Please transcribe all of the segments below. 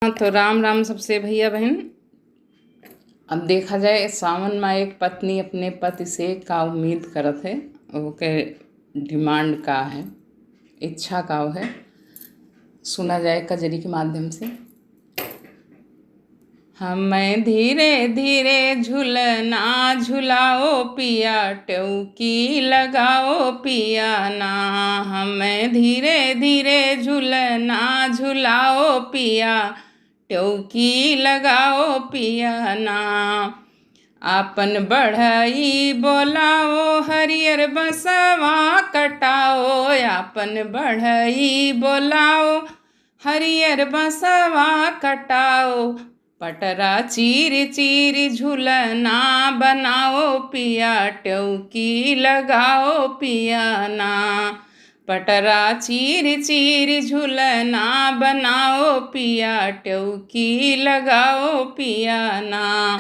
हाँ, तो राम राम सबसे भैया बहन। अब देखा जाए सावन में एक पत्नी अपने पति से का उम्मीद करत है, ओके डिमांड का है, इच्छा का है। सुना जाए कजरी के माध्यम से। हमें धीरे धीरे झूलना झुलाओ पिया, टौकी लगाओ पिया ना। हमें धीरे धीरे झूलना झुलाओ पिया, टौकी लगाओ पिया ना। आपन बढ़ई बोलाओ हरियर बसवा कटाओ, आपन बढ़ई बोलाओ हरियर बसवा कटाओ। पटरा चीर चीर झूलना बनाओ पिया, टौकी लगाओ पिया ना। पटरा चीर चीर झूलना बनाओ पिया, टौकी लगाओ पिया ना।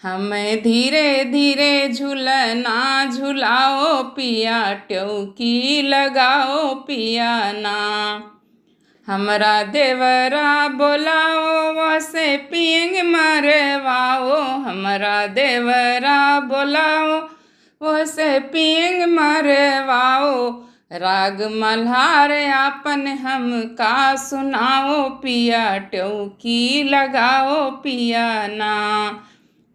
हमें धीरे धीरे झूलना झुलाओ पिया, टौकी लगाओ पिया ना। हमरा देवरा बोलाओ वसे पिंग मरवाओ, हमरा देवरा बोलाओ वसे पिंग मरवाओ। राग मल्हार आपन हम का सुनाओ पिया, टौकी लगाओ पिया ना।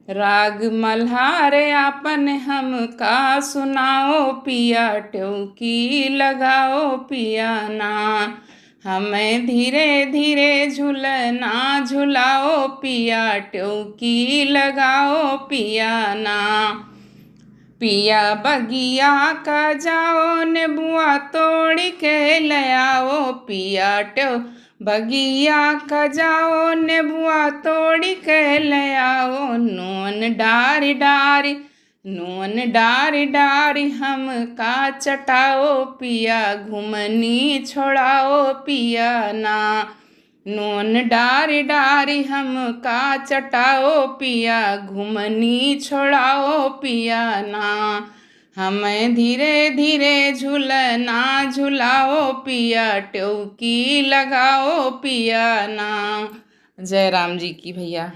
राग मल्हार आपन हम का सुनाओ पिया, टौकी लगाओ पिया ना। हमें धीरे धीरे झूलना झुलाओ पिया, टौकी लगाओ पिया ना। पिया बगिया का जाओ नेबुआ तोड़ के लयाओ, पिया बगिया का जाओ नेबुआ तोड़ के लयाओ। नून डारी डारी नून डारी डारी हम का चटाओ पिया, घुमनी छोड़ाओ पिया ना। नून डारी डारी हम का चटाओ पिया, घुमनी छोड़ाओ पिया ना। हमें धीरे धीरे झूलना झुलाओ पिया, टौकी लगाओ पिया ना। जय राम जी की भैया।